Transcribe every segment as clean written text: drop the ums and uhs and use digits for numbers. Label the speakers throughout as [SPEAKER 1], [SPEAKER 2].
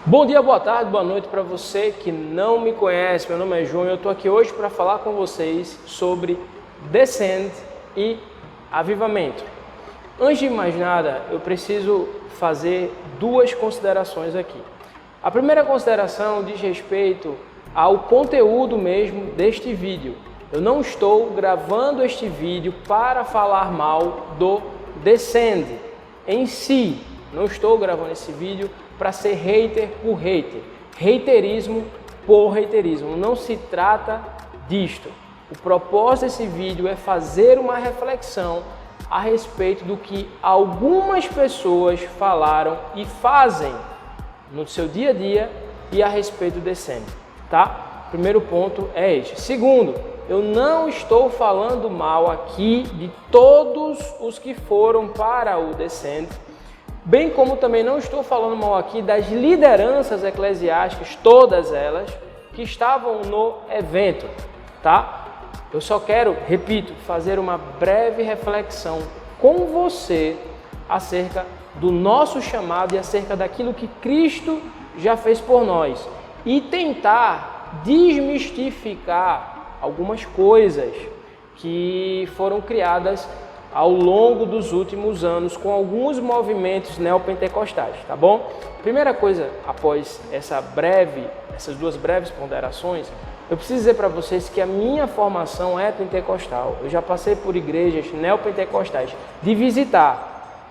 [SPEAKER 1] Bom dia, boa tarde, boa noite para você que não me conhece. Meu nome é João e eu estou aqui hoje para falar com vocês sobre Descend e avivamento. Antes de mais nada, eu preciso fazer duas considerações aqui. A primeira consideração diz respeito ao conteúdo mesmo deste vídeo. Eu não estou gravando este vídeo para falar mal do Descend em si. Não estou gravando esse vídeo para ser hater por hater. Haterismo por haterismo. Não se trata disto. O propósito desse vídeo é fazer uma reflexão a respeito do que algumas pessoas falaram e fazem no seu dia a dia e a respeito do Descend, tá? Primeiro ponto é este. Segundo, eu não estou falando mal aqui de todos os que foram para o Descend, bem como também não estou falando mal aqui das lideranças eclesiásticas, todas elas, que estavam no evento, tá? Eu só quero, repito, fazer uma breve reflexão com você acerca do nosso chamado e acerca daquilo que Cristo já fez por nós e tentar desmistificar algumas coisas que foram criadas ao longo dos últimos anos com alguns movimentos neopentecostais, tá bom? Primeira coisa, após essas duas breves ponderações, eu preciso dizer para vocês que a minha formação é pentecostal. Eu já passei por igrejas neopentecostais de visitar.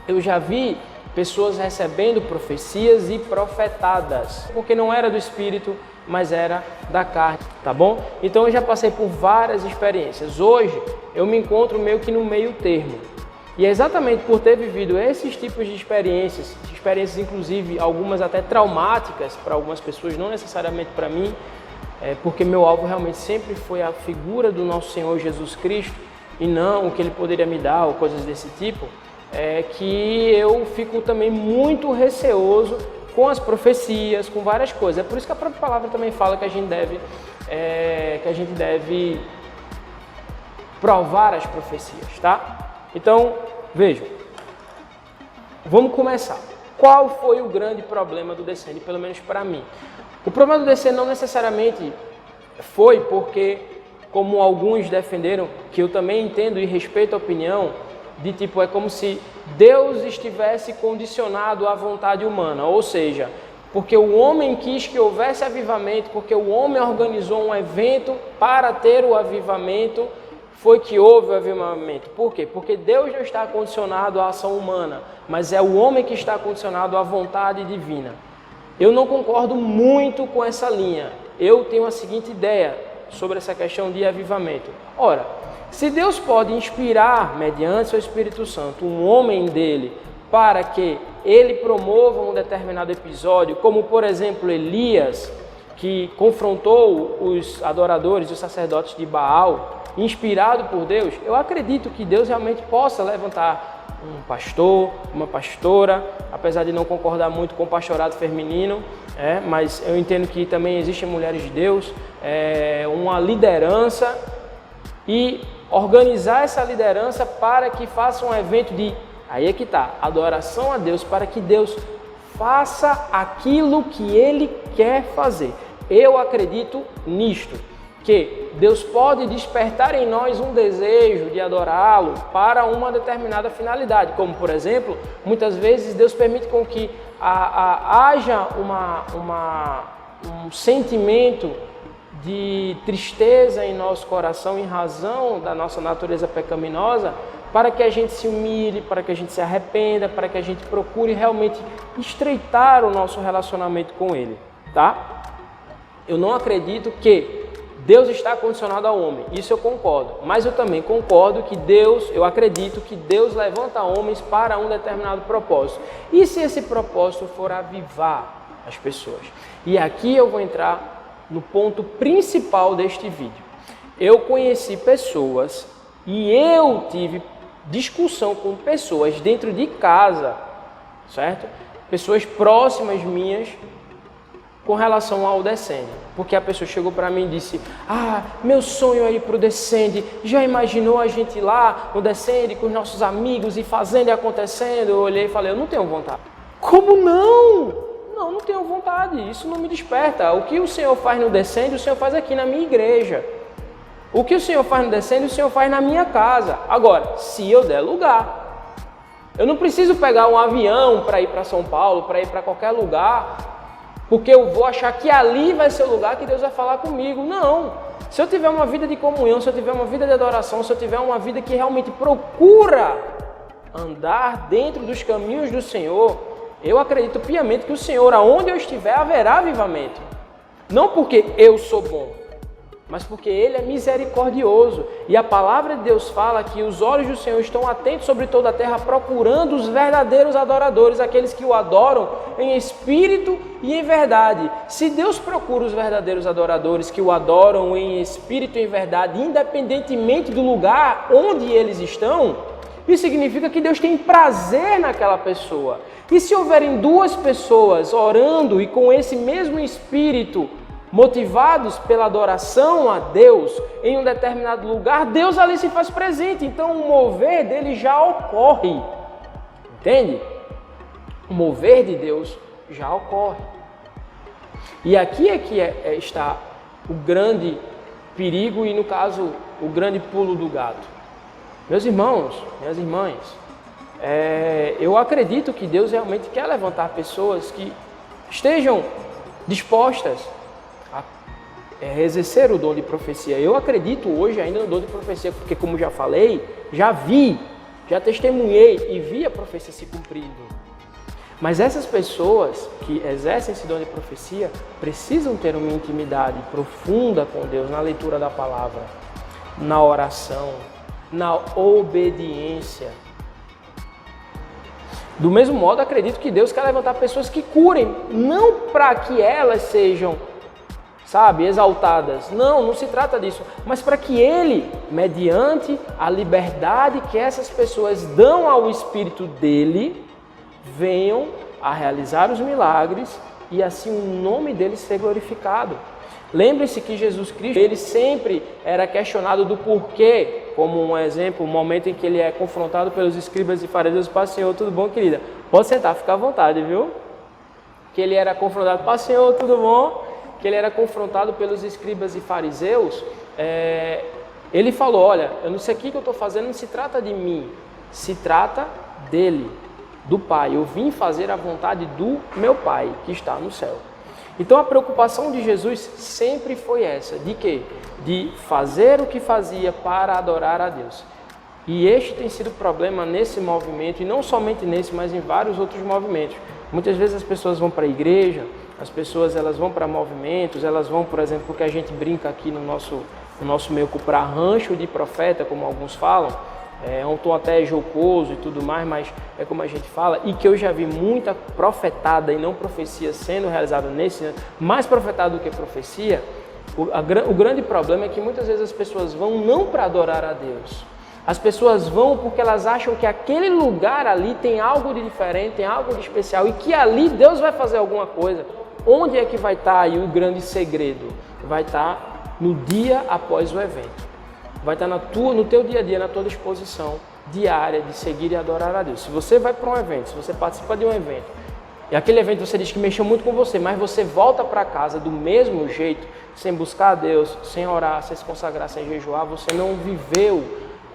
[SPEAKER 1] Eu já vi pessoas recebendo profecias e profetadas, porque não era do Espírito, mas era da carne, tá bom? Então eu já passei por várias experiências. Hoje eu me encontro meio que no meio termo. E é exatamente por ter vivido esses tipos de experiências inclusive algumas até traumáticas para algumas pessoas, não necessariamente para mim, porque meu alvo realmente sempre foi a figura do nosso Senhor Jesus Cristo e não o que Ele poderia me dar ou coisas desse tipo, que eu fico também muito receoso com as profecias, com várias coisas. É por isso que a própria palavra também fala que a gente deve provar as profecias, tá? Então, vejam, vamos começar. Qual foi o grande problema do Descend, pelo menos para mim? O problema do Descend não necessariamente foi porque, como alguns defenderam, que eu também entendo e respeito a opinião, de tipo, é como se Deus estivesse condicionado à vontade humana, ou seja, porque o homem quis que houvesse avivamento, porque o homem organizou um evento para ter o avivamento, foi que houve o avivamento. Por quê? Porque Deus não está condicionado à ação humana, mas é o homem que está condicionado à vontade divina. Eu não concordo muito com essa linha. Eu tenho a seguinte ideia sobre essa questão de avivamento. Ora, se Deus pode inspirar, mediante seu Espírito Santo, um homem dele para que ele promova um determinado episódio, como por exemplo Elias, que confrontou os adoradores, os sacerdotes de Baal, inspirado por Deus, eu acredito que Deus realmente possa levantar um pastor, uma pastora, apesar de não concordar muito com o pastorado feminino, mas eu entendo que também existem mulheres de Deus, uma liderança e organizar essa liderança para que faça um evento de, aí é que está, adoração a Deus, para que Deus faça aquilo que Ele quer fazer. Eu acredito nisto, que Deus pode despertar em nós um desejo de adorá-lo para uma determinada finalidade, como por exemplo, muitas vezes Deus permite com que haja um sentimento de tristeza em nosso coração em razão da nossa natureza pecaminosa, para que a gente se humilhe, para que a gente se arrependa, para que a gente procure realmente estreitar o nosso relacionamento com Ele, tá? Eu não acredito que Deus está condicionado ao homem, isso eu concordo, mas eu também concordo que eu acredito que Deus levanta homens para um determinado propósito. E se esse propósito for avivar as pessoas? E aqui eu vou entrar no ponto principal deste vídeo. Eu conheci pessoas e eu tive discussão com pessoas dentro de casa, certo? Pessoas próximas minhas com relação ao Descend. Porque a pessoa chegou para mim e disse: meu sonho é ir para o Descend. Já imaginou a gente lá no Descend com os nossos amigos e fazendo e acontecendo? Eu olhei e falei: eu não tenho vontade. Como não? Não tenho vontade, isso não me desperta. O que o Senhor faz no Descende, o Senhor faz aqui na minha igreja. O que o Senhor faz no Descende, o Senhor faz na minha casa. Agora, se eu der lugar. Eu não preciso pegar um avião para ir para São Paulo, para ir para qualquer lugar, porque eu vou achar que ali vai ser o lugar que Deus vai falar comigo. Não. Se eu tiver uma vida de comunhão, se eu tiver uma vida de adoração, se eu tiver uma vida que realmente procura andar dentro dos caminhos do Senhor, eu acredito piamente que o Senhor, aonde eu estiver, haverá avivamento. Não porque eu sou bom, mas porque Ele é misericordioso. E a palavra de Deus fala que os olhos do Senhor estão atentos sobre toda a terra, procurando os verdadeiros adoradores, aqueles que o adoram em espírito e em verdade. Se Deus procura os verdadeiros adoradores que o adoram em espírito e em verdade, independentemente do lugar onde eles estão, isso significa que Deus tem prazer naquela pessoa. E se houverem duas pessoas orando e com esse mesmo espírito, motivados pela adoração a Deus em um determinado lugar, Deus ali se faz presente. Então o mover dele já ocorre. Entende? O mover de Deus já ocorre. E aqui é que está o grande perigo e, no caso, o grande pulo do gato. Meus irmãos, minhas irmãs, eu acredito que Deus realmente quer levantar pessoas que estejam dispostas a exercer o dom de profecia. Eu acredito hoje ainda no dom de profecia, porque, como já falei, já testemunhei e vi a profecia se cumprindo. Mas essas pessoas que exercem esse dom de profecia precisam ter uma intimidade profunda com Deus na leitura da palavra, na oração, na obediência. Do mesmo modo, acredito que Deus quer levantar pessoas que curem, não para que elas sejam, exaltadas. Não se trata disso. Mas para que Ele, mediante a liberdade que essas pessoas dão ao Espírito dele, venham a realizar os milagres e assim o nome dele ser glorificado. Lembre-se que Jesus Cristo, ele sempre era questionado do porquê, como um exemplo, o momento em que ele é confrontado pelos escribas e fariseus. Pai, Senhor, tudo bom, querida? Pode sentar, fica à vontade, viu? Que ele era confrontado, Pai, Senhor, tudo bom? Que ele era confrontado pelos escribas e fariseus. Ele falou, olha, eu não sei o que eu estou fazendo, não se trata de mim, se trata dele, do Pai. Eu vim fazer a vontade do meu Pai, que está no céu. Então a preocupação de Jesus sempre foi essa, de quê? De fazer o que fazia para adorar a Deus. E este tem sido o problema nesse movimento, e não somente nesse, mas em vários outros movimentos. Muitas vezes as pessoas vão para a igreja, as pessoas elas vão para movimentos, elas vão, por exemplo, porque a gente brinca aqui no nosso meio para rancho de profeta, como alguns falam, é um tom até jocoso e tudo mais, mas é como a gente fala, e que eu já vi muita profetada e não profecia sendo realizada nesse ano, mais profetada do que profecia. O grande problema é que muitas vezes as pessoas vão não para adorar a Deus, as pessoas vão porque elas acham que aquele lugar ali tem algo de diferente, tem algo de especial e que ali Deus vai fazer alguma coisa. Onde é que vai estar aí o grande segredo? Vai estar no dia após o evento. Vai estar no teu dia a dia, na tua disposição diária de seguir e adorar a Deus. Se você vai para um evento, se você participa de um evento, e aquele evento você diz que mexeu muito com você, mas você volta para casa do mesmo jeito, sem buscar a Deus, sem orar, sem se consagrar, sem jejuar, você não viveu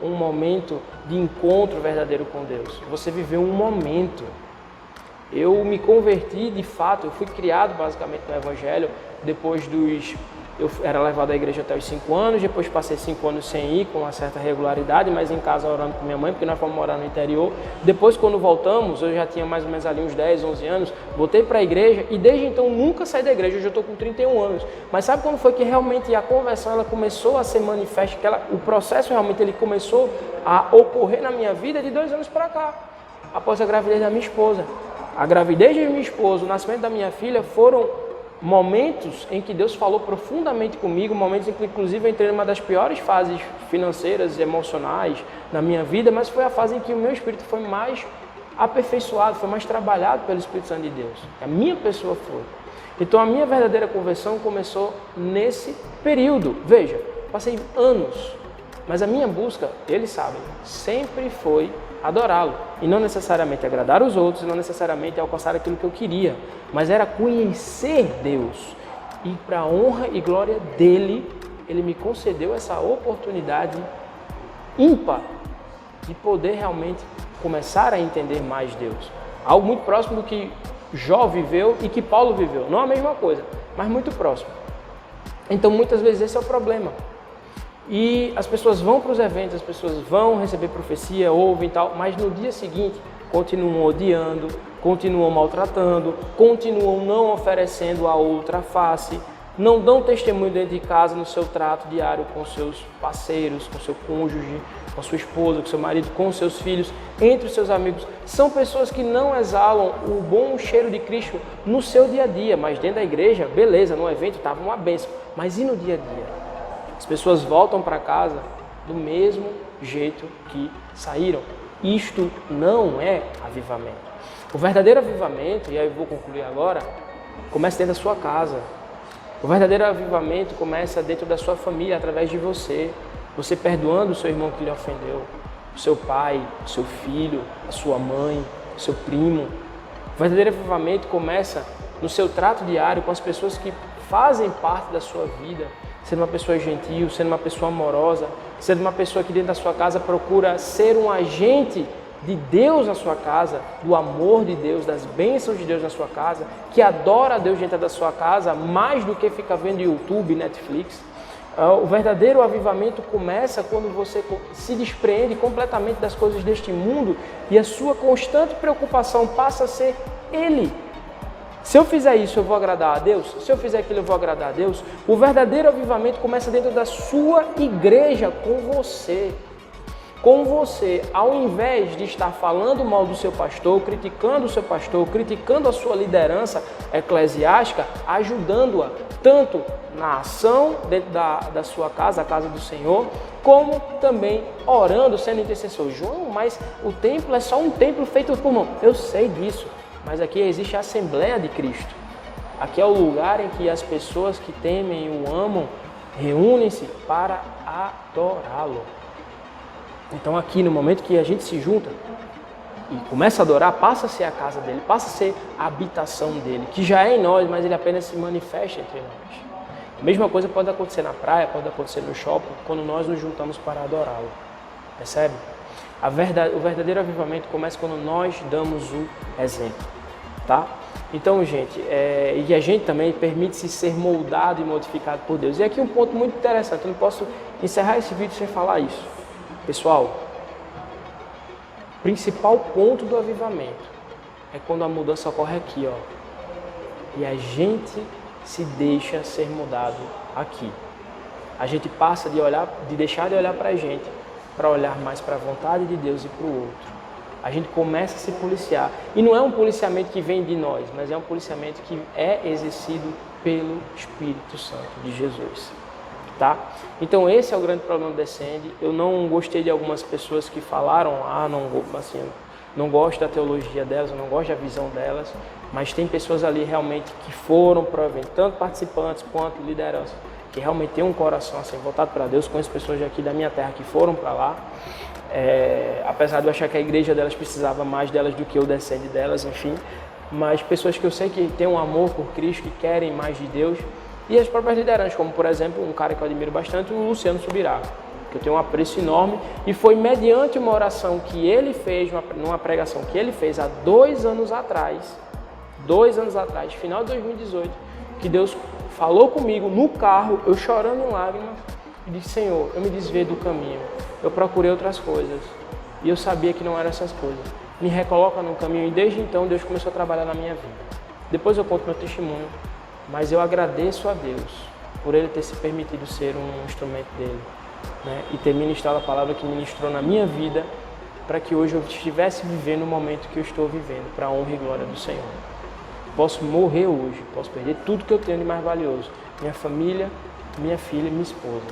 [SPEAKER 1] um momento de encontro verdadeiro com Deus. Você viveu um momento. Eu me converti de fato, eu fui criado basicamente no Evangelho, eu era levado à igreja até os 5 anos, depois passei 5 anos sem ir, com uma certa regularidade, mas em casa orando com minha mãe, porque nós fomos morar no interior. Depois, quando voltamos, eu já tinha mais ou menos ali uns 10, 11 anos, voltei para a igreja e desde então nunca saí da igreja. Hoje eu estou com 31 anos. Mas sabe quando foi que realmente a conversão ela começou a ser manifesta, o processo realmente ele começou a ocorrer na minha vida de 2 anos para cá, após a gravidez da minha esposa. A gravidez de minha esposa, o nascimento da minha filha foram momentos em que Deus falou profundamente comigo, momentos em que inclusive eu entrei numa das piores fases financeiras e emocionais na minha vida, mas foi a fase em que o meu espírito foi mais aperfeiçoado, foi mais trabalhado pelo Espírito Santo de Deus. A minha pessoa foi. Então a minha verdadeira conversão começou nesse período. Veja, passei anos, mas a minha busca, eles sabem, sempre foi adorá-lo. E não necessariamente agradar os outros, não necessariamente alcançar aquilo que eu queria, mas era conhecer Deus. E para a honra e glória dele, ele me concedeu essa oportunidade ímpar de poder realmente começar a entender mais Deus. Algo muito próximo do que Jó viveu e que Paulo viveu. Não a mesma coisa, mas muito próximo. Então, muitas vezes esse é o problema. E as pessoas vão para os eventos, as pessoas vão receber profecia, ouvem e tal, mas no dia seguinte continuam odiando, continuam maltratando, continuam não oferecendo a outra face, não dão testemunho dentro de casa no seu trato diário com seus parceiros, com seu cônjuge, com sua esposa, com seu marido, com seus filhos, entre os seus amigos. São pessoas que não exalam o bom cheiro de Cristo no seu dia a dia, mas dentro da igreja, beleza, no evento estava uma bênção, mas e no dia a dia? As pessoas voltam para casa do mesmo jeito que saíram. Isto não é avivamento. O verdadeiro avivamento, e aí eu vou concluir agora, começa dentro da sua casa. O verdadeiro avivamento começa dentro da sua família, através de você. Você perdoando o seu irmão que lhe ofendeu, o seu pai, o seu filho, a sua mãe, o seu primo. O verdadeiro avivamento começa no seu trato diário com as pessoas que fazem parte da sua vida, sendo uma pessoa gentil, sendo uma pessoa amorosa, sendo uma pessoa que dentro da sua casa procura ser um agente de Deus na sua casa, do amor de Deus, das bênçãos de Deus na sua casa, que adora a Deus dentro da sua casa, mais do que ficar vendo YouTube, Netflix. O verdadeiro avivamento começa quando você se despreende completamente das coisas deste mundo e a sua constante preocupação passa a ser Ele. Se eu fizer isso, eu vou agradar a Deus? Se eu fizer aquilo, eu vou agradar a Deus? O verdadeiro avivamento começa dentro da sua igreja, com você. Com você, ao invés de estar falando mal do seu pastor, criticando o seu pastor, criticando a sua liderança eclesiástica, ajudando-a tanto na ação dentro da sua casa, a casa do Senhor, como também orando, sendo intercessor. João, mas o templo é só um templo feito por mão. Eu sei disso, mas aqui existe a Assembleia de Cristo. Aqui é o lugar em que as pessoas que temem e o amam reúnem-se para adorá-lo. Então aqui, no momento que a gente se junta e começa a adorar, passa a ser a casa dele, passa a ser a habitação dele, que já é em nós, mas ele apenas se manifesta entre nós. A mesma coisa pode acontecer na praia, pode acontecer no shopping, quando nós nos juntamos para adorá-lo. Percebe? O verdadeiro avivamento começa quando nós damos o exemplo. Tá? Então, gente, e a gente também permite-se ser moldado e modificado por Deus. E aqui um ponto muito interessante, eu não posso encerrar esse vídeo sem falar isso. Pessoal, o principal ponto do avivamento é quando a mudança ocorre aqui, ó. E a gente se deixa ser mudado aqui. A gente passa de deixar de olhar para a gente, para olhar mais para a vontade de Deus e para o outro. A gente começa a se policiar. E não é um policiamento que vem de nós, mas é um policiamento que é exercido pelo Espírito Santo de Jesus. Tá? Então esse é o grande problema do Descende. Eu não gostei de algumas pessoas que falaram, não gosto da teologia delas, eu não gosto da visão delas, mas tem pessoas ali realmente que foram para o evento, tanto participantes quanto liderança, que realmente tem um coração assim, voltado para Deus. Conheço pessoas aqui da minha terra que foram para lá, apesar de eu achar que a igreja delas precisava mais delas do que o Descende delas, enfim, mas pessoas que eu sei que têm um amor por Cristo, que querem mais de Deus. E as próprias lideranças, como por exemplo, um cara que eu admiro bastante, o Luciano Subirá, que eu tenho um apreço enorme, e foi mediante uma oração que ele fez, numa pregação que ele fez há 2 anos atrás, final de 2018, que Deus falou comigo no carro, eu chorando em lágrimas, e disse: Senhor, eu me desviei do caminho, eu procurei outras coisas, e eu sabia que não eram essas coisas. Me recoloca no caminho, e desde então Deus começou a trabalhar na minha vida. Depois eu conto meu testemunho. Mas eu agradeço a Deus por Ele ter se permitido ser um instrumento dEle, né? E ter ministrado a palavra que ministrou na minha vida, para que hoje eu estivesse vivendo o momento que eu estou vivendo, para a honra e glória do Senhor. Posso morrer hoje, posso perder tudo que eu tenho de mais valioso, minha família, minha filha e minha esposa,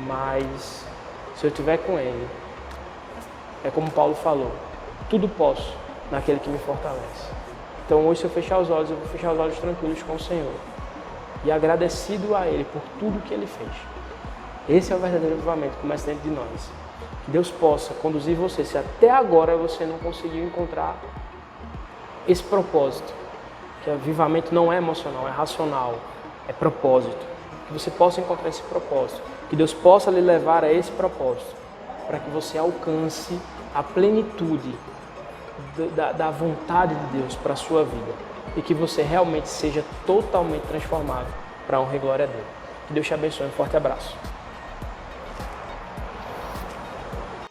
[SPEAKER 1] mas se eu estiver com Ele, é como Paulo falou, tudo posso naquele que me fortalece. Então hoje, se eu fechar os olhos, eu vou fechar os olhos tranquilos com o Senhor e agradecido a Ele por tudo que Ele fez. Esse é o verdadeiro avivamento que começa dentro de nós. Que Deus possa conduzir você, se até agora você não conseguiu encontrar esse propósito, que avivamento não é emocional, é racional, é propósito. Que você possa encontrar esse propósito, que Deus possa lhe levar a esse propósito, para que você alcance a plenitude da vontade de Deus para a sua vida e que você realmente seja totalmente transformado para a honra e glória dele. Que Deus te abençoe. Um forte abraço.